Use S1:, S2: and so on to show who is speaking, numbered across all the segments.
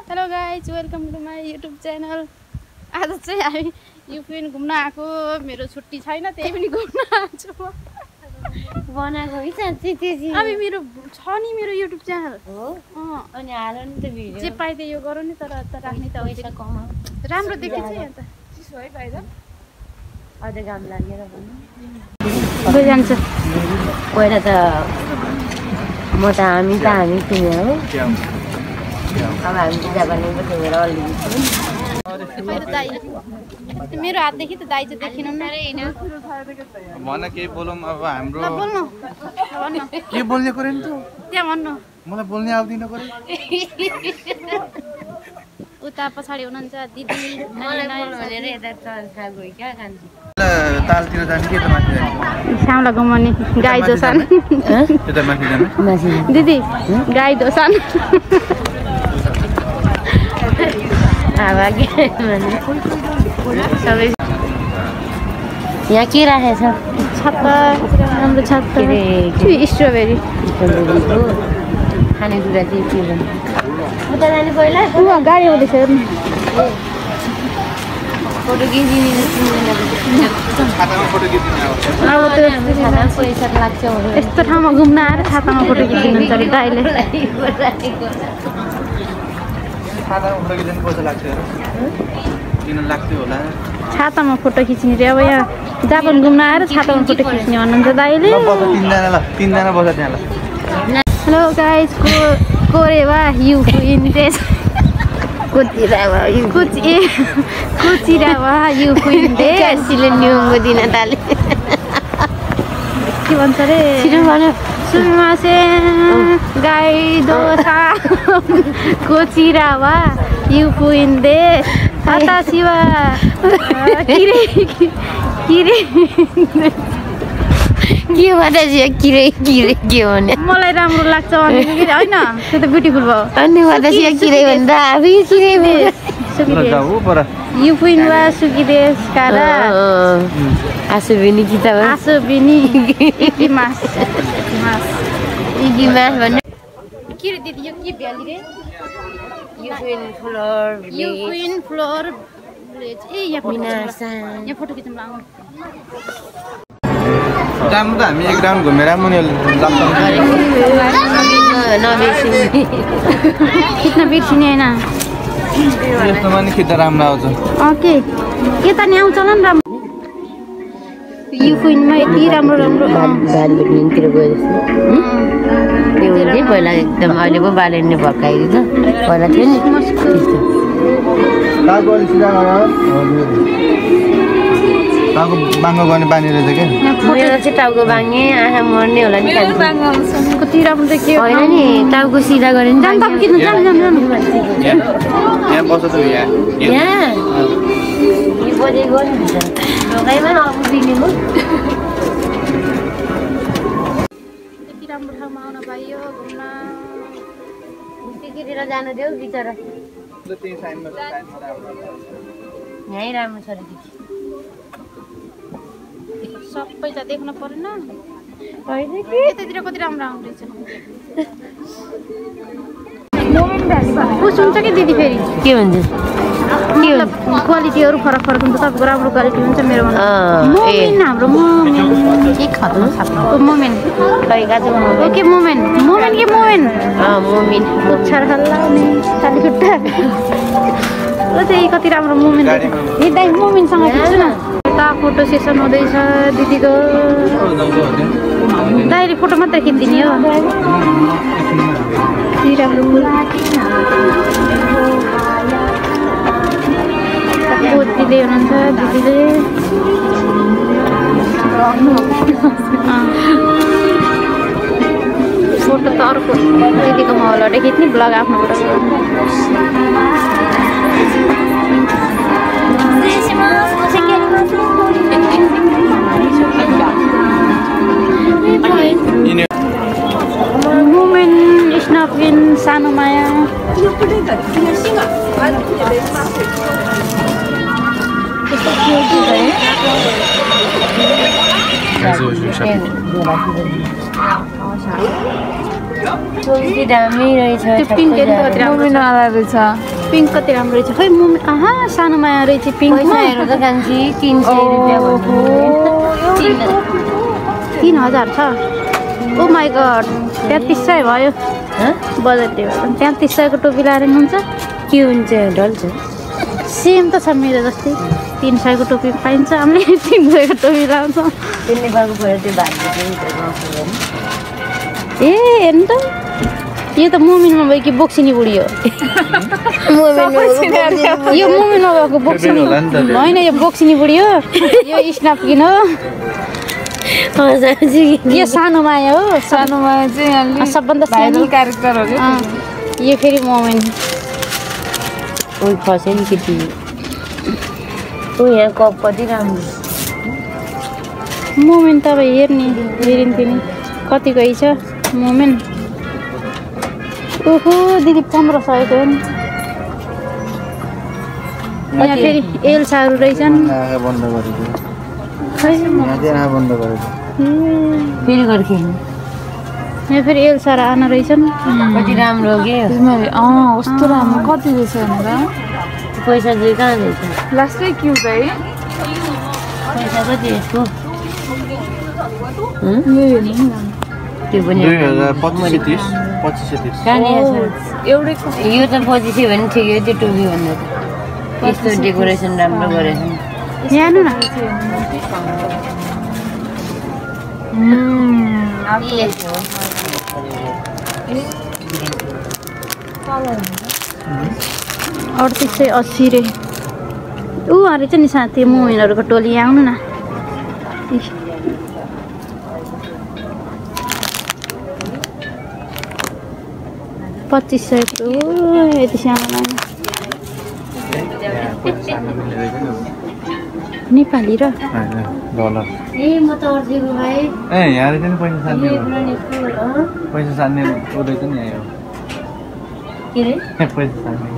S1: Hello guys welcome to my YouTube channel. आज चाहिँ हामी युपिन घुम्न आएको। मेरो छुट्टी छैन त्यही पनि घुम्न आएको छु
S2: बनाएको है साँच्चै त्यही
S1: अब मेरो छ नि मेरो युट्युब च्यानल
S2: हो अनि हाल नि त भिडियो
S1: जे पाइदे यो गरौँ नि तर राख्ने त
S2: पैसा कमाऊ
S1: राम्रो देखिन्छ यहाँ त
S2: चिसो है बाहिर अझै घाम लागेर भन्नु
S1: गइ जान्छ
S2: पहिला त म त हामी किने हो अब हामी पूजा गर्ने पो थियो मेरो अलि
S1: मेरो हातदेखि त दाइ चाहिँ देखिनु न
S3: भन केही बोलौँ अब हाम्रो
S1: बोल्नु
S3: के बोल्ने कुरा नि त
S1: त्यहाँ भन्नु
S3: मलाई बोल्ने आउँदैन कुरा
S1: उता पछाडि हुनुहुन्छ दिदी
S2: मलाई बोल्नु भनेर यता चल्छा गयो क्या कान्छी
S3: तालतिर जाने कि त माथि जाने
S1: श्यामला घुमाउने गाई दोसान
S3: त्यता माथि जाने
S1: दिदी गाई दोसान
S2: सबै यहाँ के राखेछ
S1: छत्ता राम्रो छत्ता स्ट्रबेरी
S2: खानेकुरा चाहिँ के भन्नु उता जाने पहिला
S1: गाडी आउँदैछ
S2: फोटो खिचिदिनु
S3: छातामा फोटो खिच्ने
S1: अब त्यो
S2: पैसा लाग्छ
S1: यस्तो ठाउँमा घुम्न आएर छातामा फोटो खिचिदिनुहुन्छ अरे दाइले
S3: छातामा फोटो खिच्ने पैसा लाग्छ किन लाग्थ्यो होला
S1: छातामा फोटो खिच्ने रे अब यहाँ जापान घुम्न आएर छातामा फोटो खिच्ने भन्नुहुन्छ दाइले
S3: तीनजना बस्छ त्यहाँ ल
S1: हेलो गाइज कोरेवा यु इन देश
S2: कोचिरावा
S1: यु इन देश
S2: काशीले न्युङ्गो दिन ताले
S1: के भन्छ रे सुनमासे गाई दोसा कोचिरावा यु इन देश आता शिवा किरे
S2: के भन्छ किरे के भने
S1: मलाई राम्रो लाग्छ भने होइन त्यो त ब्युटिफुल भयो
S2: अनि भन्छ किरे भन्दा आफै किरे
S1: युपिन वा सुकिदेश कारा
S2: आसुबिनी कि त
S1: आसुबिनी इकिमास
S2: भन्ने
S1: के रे दिदी यो के भ्याली रे युपिन फ्लोर भिलेज ए यहाँ फोटो खिच्न लाउँ
S3: जानु त हामी एक राउन्ड घुमेर मुनि
S1: खिच्न बिर्सिने होइन
S3: यस्तोमा नि खिच्दा राम्रो आउँछ
S1: ओके यता नि आउँछ होला नि राम्रो युपिनमा यति राम्रो
S2: बालीतिर गयो जस्तो पहिला एकदम अहिले पो बालीले भर्काएको छ पहिला थियो नि
S3: टाउको बाङ्गो गर्ने बानी रहेछ क्या
S2: मेरो चाहिँ टाउको बाङ्गे आँखा मर्ने होला नि
S1: कति राम्रो देखियो
S2: होइन नि टाउको सिधा गऱ्यो नि
S3: यहाँ बस्छ त
S2: यहाँ बजेको नि ढोकाइमा नपुग्ने म
S1: यति राम्रो ठाउँमा आउन पाइयो घुम्न
S2: त्यतिखेर जानु देऊ बिचरा यहीँ राम्रो छ
S1: सबैलाई देख्न परेन यतातिर कति राम्रो आउँदैछ पुस हुन्छ कि दिदी फेरि
S2: के भन्छ
S1: क्वालिटीहरू फरक फरक हुन्छ तपाईँको राम्रो क्वालिटी हुन्छ मेरोमा मोमेन हाम्रो
S2: के खत्नु
S1: मोमेन ओके मोमेन खाली खुट्टा ल त्यही कति राम्रो मोमेन दाइ मोमेनसँग खिच्छु न यता फोटो सेसन हुँदैछ दिदीको दाइले फोटो मात्रै खिचिदिने हो राम्रो दिदीले हुनुहुन्छ दिदीले फोटो त अर्को दिदीको महलबाट खिच्ने ब्लग आफ्नो फोटो मोमेन स्नपिन सानो माया
S2: दामी रहेछ
S1: 15 के त
S2: राम्रो छ
S1: पिङ्क कति राम्रो रहेछ खै मुमिन आहा सानो माया रहेछ पिङ्कमा
S2: पैसा हेर्नु त कान्छी 300 रुपैयाँ भन्नु
S1: 3000 छ ओ माई गड 3300 भयो बजेट त्यो 3300 को टोपी लाएर हुन्छ
S2: के हुन्छ डल्छ
S1: सेम त छ मेरो जस्तै 300 को टोपी पाइन्छ हामीले 300 को टोपी लाउँछ
S2: त्यो नेपालको पऱ्यो त्यो भाग्य
S1: ए हेर्नु त यो त मुमिनमा भयो कि बोक्सिनी बुढी हो यो मुमिनमा भएको बोक्सिनी होइन यो बोक्सिनी बुढी हो यो स्न्यापकिन हो यो सानो माया हो
S4: सानो माया चाहिँ
S1: सबभन्दा
S4: भाइरल क्यारेक्टर हो कि
S1: यो फेरि मोमेन
S2: ओइ खसे नि केटी ओ यहाँ कप कति राम्रो
S1: मोमेन त अब हेर्ने हेरिन्थ्यो नि कतिको छ मोमेन ओहो दिदी 1500 को हो नि यहाँ फेरि एल्साहरू रहेछन्
S3: बन्द गरेको
S1: खै
S3: यहाँ चाहिँ बन्द गरेको
S2: फेरि गर्खे
S1: यहाँ फेरि एल्सा र आना रहेछन्
S2: कति राम्रो हो के
S4: तिमीहरू कस्तो राम्रो कति रहेछ भनेर
S2: पैसा चाहिँ कहाँ रहेछ
S4: लास्टै क्युट है
S2: पैसा कति यसको
S4: यो हेर्नु नि
S2: त्यो पनि
S3: 2530
S2: कहाँनिर छ
S4: एउटै
S2: यो त 2500 भने ठिकै हो त्यो टोपी भन्दा त यस्तो डेकोरेसन राम्रो गरेछ
S1: यहाँ आउनु न अडतिस सय 80 रे ऊ अरे चाहिँ नि साथी मोहिनहरूको टोली यहाँ आउनु न पच्चिस सय यति सानो लाग्यो नेपाली र
S3: डलर
S2: ए म त अर्जेको भाइ
S3: ए यहाँ रहेछ नि पैसा सान्ने उदैछ नि आयो
S2: के रे
S3: पैसा सान्ने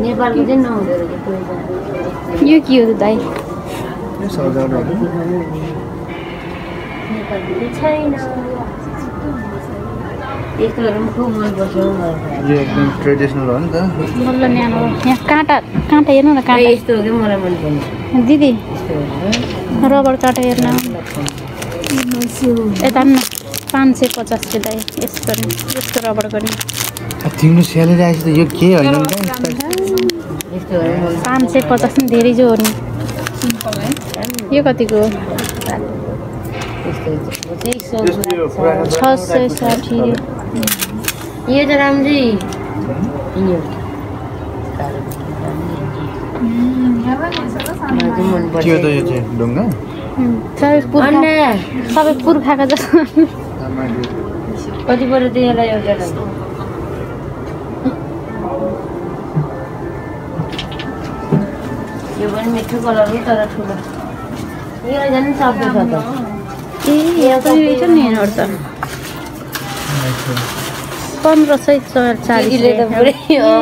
S2: नेपालको चाहिँ नहुँदो रहेछ पैसा
S1: यो के हो दाइ
S3: सजाउटहरू
S2: नेपालको चाहिँ छैन यस्तोहरू पनि खुब मनपर्छ
S3: यो एकदम ट्रेडिसनल हो नि त
S1: बल्ल न्यानो यहाँ काँटा हेर्नु न काँटा
S2: यस्तो हो कि मलाई मनपर्छ
S1: दिदी
S2: यस्तो
S1: रबर काँटा हेर्न यता पनि न 550 के दाइ यस्तो रबर गर्ने
S3: तिम्रो स्यालेरी आएछ त यो के होइन नि त
S2: यस्तोहरू
S1: 550 नि धेरै जो हो नि यो कतिको हो?
S2: यस्तो
S1: 660
S2: यो त राम्रै यो
S3: के हो त यो चाहिँ ढुङ्गा
S1: सबै पुर्खाको जस्तो
S2: कति पऱ्यो त्यसलाई एउटा यो पनि मिठो कलर हो तर ठुलो यो झन् सक्दो छ त
S1: ए यहाँ त यो छ नि हेर्नु त 1540
S2: त पुरै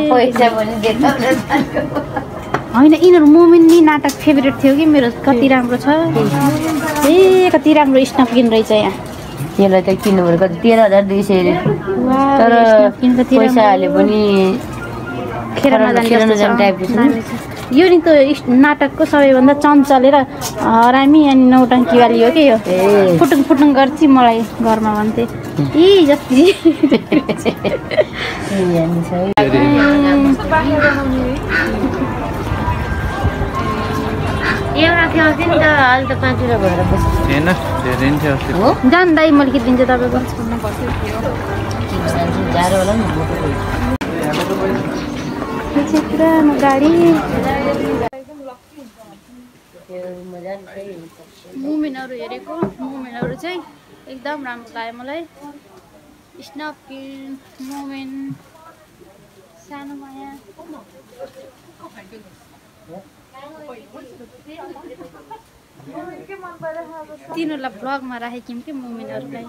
S2: पैसा पनि देखाउन
S1: होइन यिनीहरू मोमेन नि नाटक फेभरेट थियो कि मेरो कति राम्रो छ ए कति राम्रो स्नैपकिन रहेछ यहाँ
S2: यसलाई त किन्नु कति 13200 तर पैसा हाले पनि
S1: खेर नजाने
S2: टाइपको छ
S1: यो नि त नाटकको सबैभन्दा चञ्चले र हरामी अनि नौटङ्कीवाली हो कि यो फुटुङ फुटुङ गर्छ मलाई घरमा भन्थे यी जति
S2: एउटा थियो अस्ति नि त अहिले त 5 रुपियाँ भएर बस्छ
S3: थिएन धेरै नि थियो अस्ति
S2: हो
S1: जान्दै मैले किनिदिन्छु तपाईँको
S2: जाडो होला नि
S1: पुरानो गाडी मुमेनहरू हेरेको मुमेनहरू चाहिँ एकदम राम्रो लाग्यो मलाई स्नैपकिन मोमेन सानो माया तिनीहरूलाई भ्लगमा राखेको कि मुमेनहरूलाई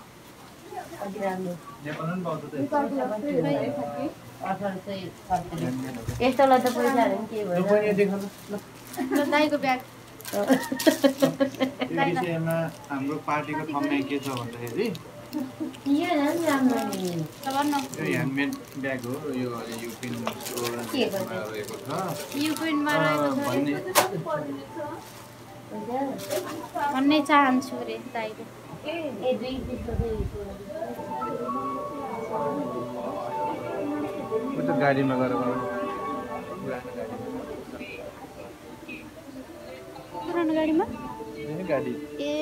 S2: यस्तोलाई त पैसाहरू पनि के भयो
S1: दाइको ब्याग
S3: यो विषयमा हाम्रो पार्टीको ठम्याइ के छ भन्दाखेरि
S2: यो झन् राम्रो नि
S3: यो ह्यान्डमेड ब्याग हो यो युपिन
S1: युपिनमा भन्ने चाहन्छु रे दाइले
S2: ए दुई
S3: गाडीमा गएर
S1: पुरानो गाडीमा
S3: गाडी
S1: ए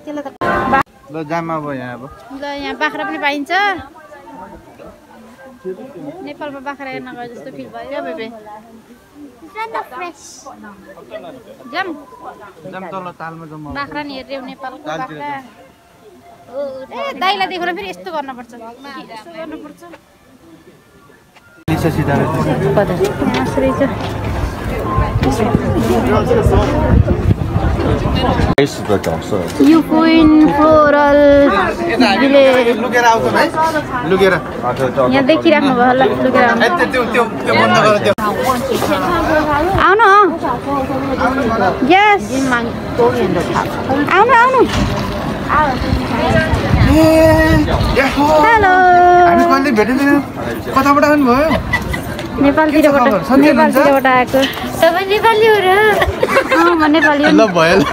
S1: त्यसले त
S3: ल जाम अब यहाँ अब
S1: ल यहाँ बाख्रा पनि पाइन्छ नेपालमा बाख्रा हेर्न गए जस्तो फिल भयो बेबे जाम
S3: जाम तल तालमा जाम
S1: बाख्रा नि हेर्यौ नेपालको बाख्रा ए दाइलाई देखेर फेरि यस्तो गर्नुपर्छ यस्तो गर्नुपर्छ
S3: लिसा सिधा
S1: युपिन फ्लोरल भिलेज
S3: लुकेर आउँछ भाइ लुकेर
S1: यहाँ देखिराख्नु भयो होला लुकेर
S3: त्यो बन्द गर त्यो
S1: आउनु यस आउनु हेलो
S3: हामी कहिले भेटेन कताबाट आउनु भयो
S1: नेपालतिरबाट आएको
S2: तपाईँ नेपाली हो र
S1: म नेपाली हो
S3: ल भयो ल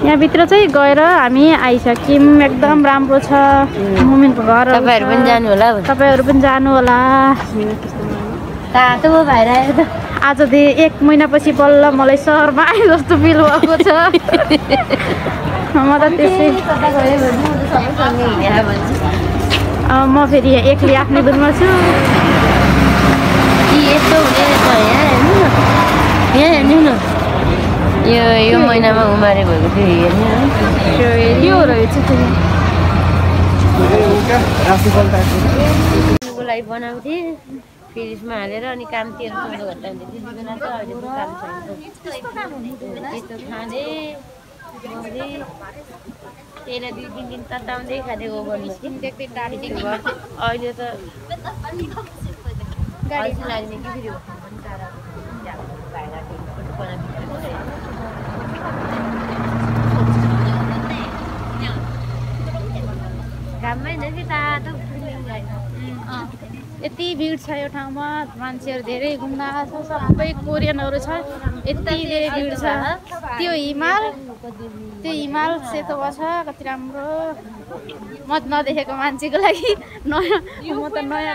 S1: यहाँभित्र चाहिँ गएर हामी आइसक्यौँ एकदम राम्रो छ मुमिनको घर
S2: तपाईँहरू पनि जानु होला
S1: तपाईँहरू पनि जानु होला
S2: तातो भएर आयो त
S1: आजदेखि 1 महिनापछि बल्ल मलाई सहरमा आए जस्तो फिल भएको छ म त त्यसै म फेरि एक्लै आफ्नै दुनमा छु
S2: यस्तो हुने यहाँ हेर्नु न यो महिनामा उमारे भएको थियो हेर्नु
S1: यो रहेछ
S2: को लागि बनाउँथेँ फ्रिजमा हालेर अनि काम 13-14 घन्टा हुन्थ्यो त्यति बेला त अहिले काम छैन त्यस्तो खाँदै त्यसलाई 2-3 दिन तताउँदै खाँदै ओभनमा
S1: देख्दै टाढी
S2: अहिले त गाडी लाग्ने कि फेरि घाममै कि तातो
S1: यति भिड छ यो ठाउँमा मान्छेहरू धेरै घुम्न आएको छ सबै कोरियनहरू छ यति धेरै भिड छ त्यो हिमाल सेतो छ कति राम्रो म नदेखेको मान्छेको लागि नयाँ म त नयाँ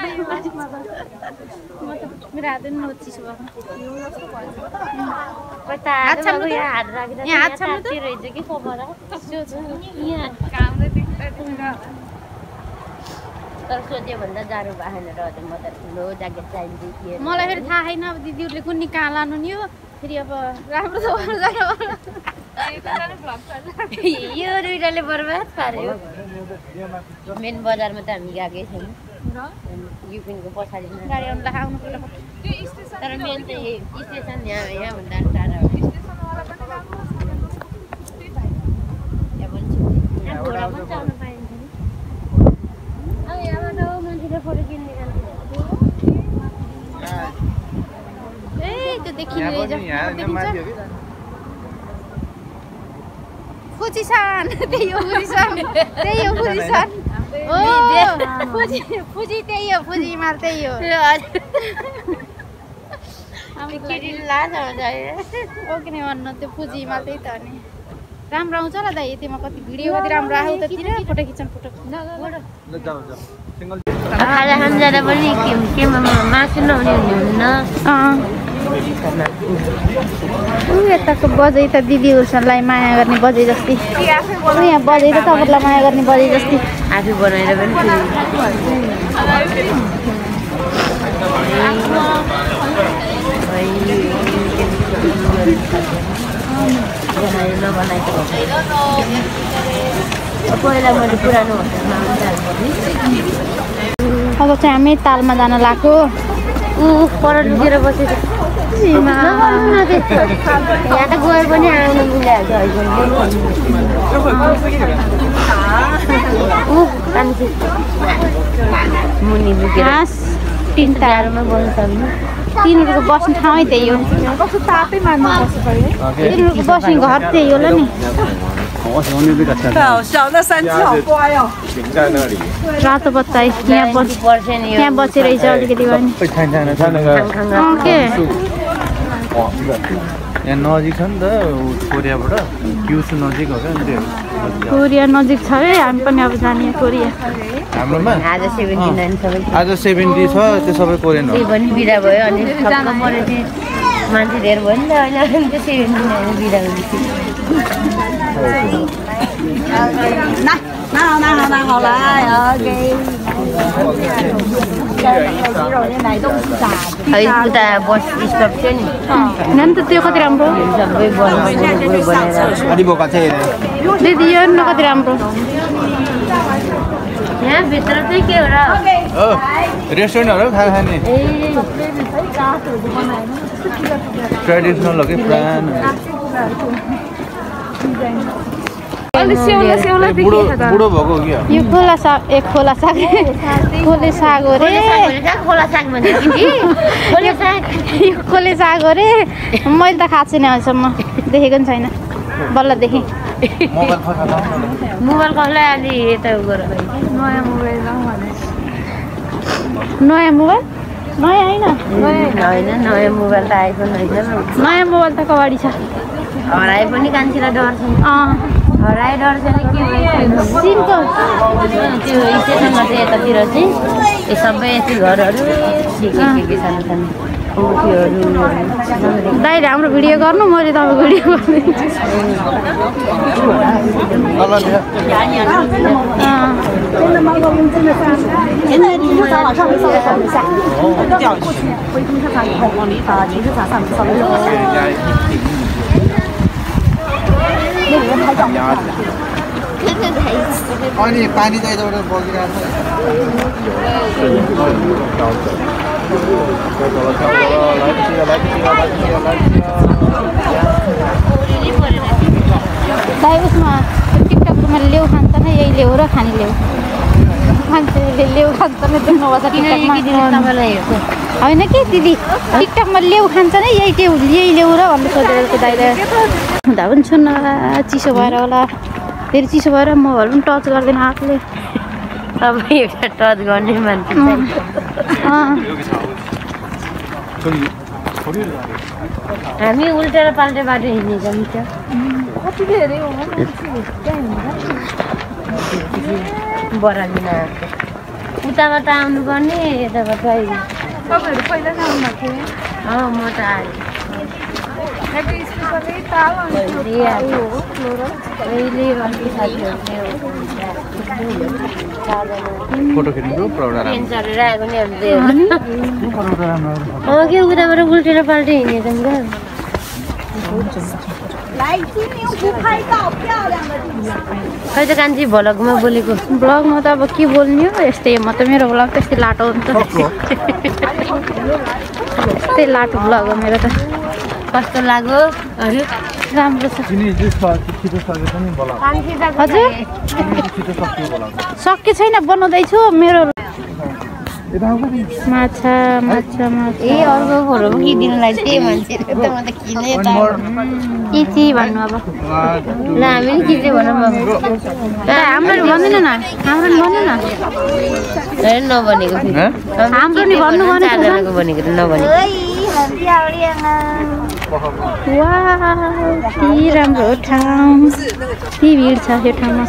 S1: मेरो हात पनि चिसो भएको यहाँ हात छाम्नु
S2: रहेछ कि खबर तर सोध्यो भन्दा जाडो भएन र म त ठुलो ज्याकेट चाहिन्छ
S1: मलाई फेरि थाहा छैन अब दिदीहरूले कुनै कहाँ लानु नि हो फेरि अब राम्रो त
S2: यो दुइटाले बर्बाद पार्यो मेन बजारमा त हामी गएकै छैनौँ युपिनको पछाडि
S1: गाडी आउनुलाई आउनु पर्छ
S2: तर मेन चाहिँ स्टेसन यहाँभन्दा टाढा हो घोडा पनि चढ्नु पाइन्छ नि अब यहाँबाट मान्छेले फोटो किन्ने
S1: ए त्यो देखिने फुजिसान त्यही हो फुजिसान ओ फुजी त्यही हो फुजी हिमाल त्यही हो ओके नि भन्नु त्यो फुजी हिमाल त्यही त हो नि राम्रो आउँछ होला दाइ यतिमा कति भिडियो कति राम्रो आयो उतातिर फोटो खिच्न फोटो
S2: खाजा खान जाँदा पनि केमा मासु नहुने हुन्न
S1: यताको बजै त दिदीहरूलाई माया गर्ने बजै जस्तै यहाँ बजै त तपाईँलाई माया गर्ने बजै जस्तै
S2: आफू बनाएर पनि पहिला मैले पुरानो होटलमा
S1: अब चाहिँ हामी तालमा जान लाग्यो
S2: पर लुकेर बसेको यहाँ त गयो पनि आउनु मुनि लुकेर
S1: तिन
S2: टाढोमा बस्नु सक्नु
S1: तिनीहरूको बस्ने ठाउँै त्यही हो तिनीहरूको बस्ने घर त्यही होला नि
S3: 我喜欢那个菜。
S5: 太好笑，那三只好乖哦。
S3: 停在那里。
S1: रातो बच्चा यहाँ बसिरहेछ अलिकति भए नि के
S3: यहाँ नजिक छ नि त कोरियाबाट क्युसु नजिक हो क्या त्यो
S1: कोरिया नजिक छ है हामी पनि अब जाने कोरिया
S3: हाम्रोमा
S2: आज 79 सबै
S3: आज 70 छ त्यो सबै कोरियन हो
S2: त्यही पनि बिदा भयो अनि ठक्क मरेपछि मान्छे धेर भयो नि त अहिले त्यो 79 बिदा हुन्छ
S5: 拿好来 ，OK。है
S2: उता बस स्टप थियो नि
S1: नन त त्यो कति राम्रो
S2: सबै बनाएर
S3: अलि बोका चाहिँ
S1: दिदी यो न कति राम्रो
S2: यहाँ भित्र चाहिँ के हो र
S3: रेस्टुरेन्टहरु खाने ट्रेडिसनल हो कि प्राण बुढो भएको हो कि
S1: यो खोला साग एक खोला साग खोले साग हो रे
S2: खोला साग भने खोले साग
S1: यो खोले साग हो रे मैले त खाएको छैन अहिलेसम्म देखेको नि छैन बल्ल देखेँ
S2: मोबाइल कसलाई अलि यता गर
S1: नयाँ मोबाइल नयाँ होइन
S2: होइन नयाँ मोबाइल त आइफोन होइन
S1: नयाँ मोबाइल त कबाडी छ
S2: हराए पनि कान्छीलाई डर छ हराए डर छैन के
S1: सिमको
S2: त्यो स्टेसनमा चाहिँ यतातिर चाहिँ यो सबै यति घरहरू के सानो सानो कोठीहरू
S1: दाइले हाम्रो भिडियो गर्नु मैले तपाईँको भिडियो
S3: अनि पानी चाहिँ यताबाट बगिरहेको
S1: दाइ उसमा टिकटकमा लेउ खान्छ न यही लेउ र खाने लेउ मान्छेले लेउ खान्छ न देख्नुपर्छ टिकटकमा होइन कि दिदी टिकटकमा लेउ खान्छ न यही लेउ र भन्नु सोधेको दाइले हुँदा पनि छुन्न चिसो भएर होला फेरि चिसो भएर मोबाइल पनि टच गर्दैन हातले
S2: अब एउटा टच गर्ने मान्छे हामी उल्टेर पाल्टे बाटो हिँड्नेछौँ नि त बरालिन उताबाट आउनुपर्ने यताबाट अहिले
S4: तपाईँहरू पहिला चाहिँ आउनुभएको थियो
S2: म त आएँ
S3: फोटो खिच्नु प्रोग्राम
S2: के उताबाट उल्टेर पाल्टे हिँडेछौँ खै त कान्छी भ्लगमा बोलेको
S1: ब्लगमा त अब के बोल्ने हो यस्तै म त मेरो ब्लग त्यस्तै लाटो हो नि त यस्तै लाटो ब्लग हो मेरो त
S2: कस्तो लाग्यो अरे
S1: राम्रो छ हजुर सके छैन बनाउँदैछु मेरो माछा माछा माछा
S2: ए अर्को फोटो कि दिनलाई त्यही मान्छेले त म त किने त
S1: इची भन्नु अब
S2: ल हामी नि खिचे भनौँ
S1: हाम्रो भन्दैन न हाम्रो नि भन्नु न
S2: नभनेको
S1: हाम्रो नि भन्नु
S2: चारजनाको भनेको त नभनेको
S1: कि राम्रो ठाउँ कि भिड छ यो ठाउँमा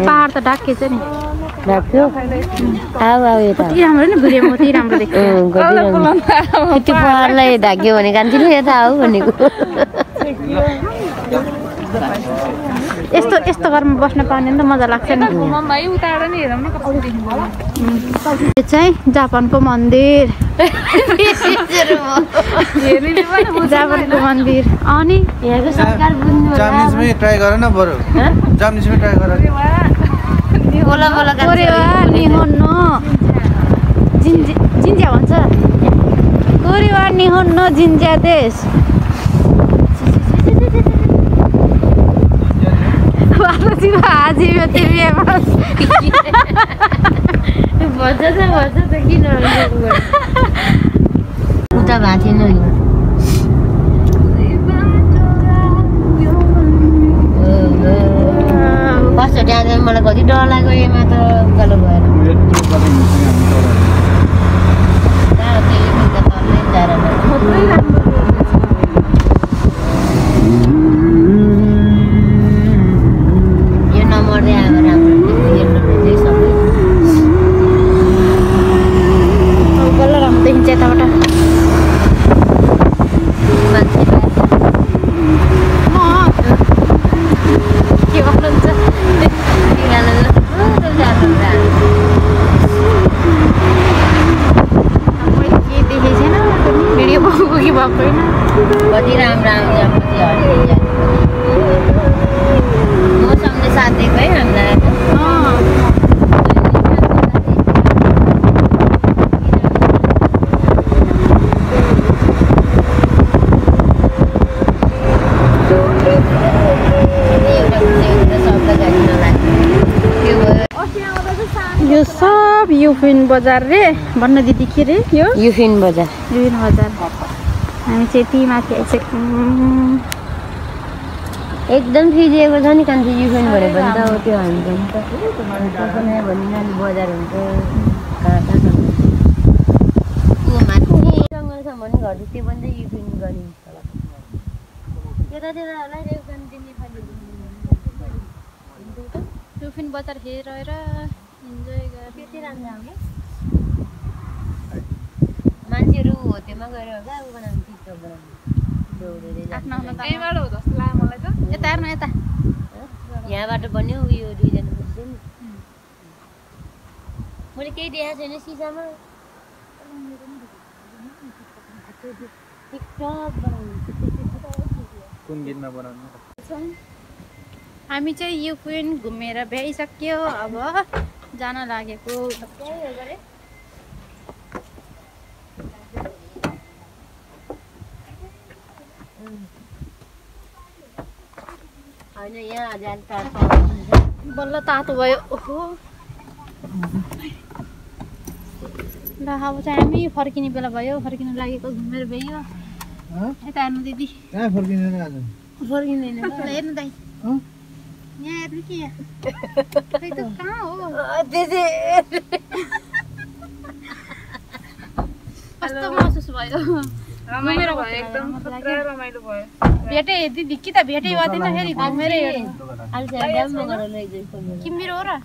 S1: पहाड त ढाकिएछ नि कति राम्रो नि भिडियोमा कति राम्रो देख्छ
S2: त्यो पहाडलाई ढाक्यो भने कान्छी यता आऊ भनेको
S1: यस्तो यस्तो घरमा बस्न पाउने नि त मजा लाग्छ नि यो चाहिँ जापानको मन्दिर जापानको मन्दिर अनि
S2: यहाँको सरकार
S3: जापानिजमै ट्राई गर न बरु जापानिजमै ट्राई गर
S2: बोला बोला
S1: कोरेवा निहोन्नो जिन्ज्या भन्छ कोरेवा निहोन्नो जिन्ज्या देश
S2: भन्छ त किन उता भएको थिएन यो कस्तो जाँदा मलाई कति डर लाग्यो यसमा त उकालो भएर यो नमर्दै अब राम्रो सबै
S1: बल्ल राम्रो देखिन्छ यताबाट
S2: मान्छे
S1: के गर्नुहुन्छ मैले के देखेको छैन भिडियो भएको कि भएको होइन
S2: कति राम्रो आउँछ मौसमले साथ दिएको है हामीलाई
S1: यो सब युफिन बजार रे भन्न दिदी के रे यो
S2: युफिन बजार
S1: हामी चाहिँ यति माथि आइसक्यौँ
S2: एकदम फिजिएको छ नि कान्छी युफिन भने पनि त त्यो हामी पनि त भनि नानी बजार हुन्छ कहाँ ऊ माथि जङ्गलसम्म पनि घर त्यो पनि त युफिन गरिन्छ यतातिर होला रेउकान दिने खालि
S1: युफिन बजार हेरेर इन्जोय गरेर
S2: त्यति राम्रो हो कि मान्छेहरू होटेलमा गएर होला ऊ बनाउनु टिकटक बनाउनु
S1: आफ्नो आफ्नो
S4: यहीँबाट हो जस्तो लाग्यो मलाई त
S1: यता हेर्नु यता
S2: यहाँबाट पनि उयो दुईजना बस्छ नि मैले केही देखाएको छैन सिसामा टिकटक बनाउनु
S3: कुन दिनमा बनाउनु
S1: हामी चाहिँ युफिन घुमेर भ्याइसक्यो अब जान लागेको
S2: होइन यहाँ जान
S1: बल्ल तातो भयो ओहो ल अब चाहिँ हामी फर्किने बेला भयो फर्किनु लागेको घुमेर भ्याइयो यता हेर्नु दिदी
S3: कहाँ फर्किँदैन आज
S2: फर्किँदैन
S1: हेर्नु दाइ यहाँ हेर्नु के खै त कहाँ हो कस्तो महसुस भयो
S4: रमाइलो भयो एकदम पुरा रमाइलो भयो
S1: भेटे दिदी कि त भेटै गर्दैन फेरि घुमेरै
S2: अहिले
S1: किम्बिर हो र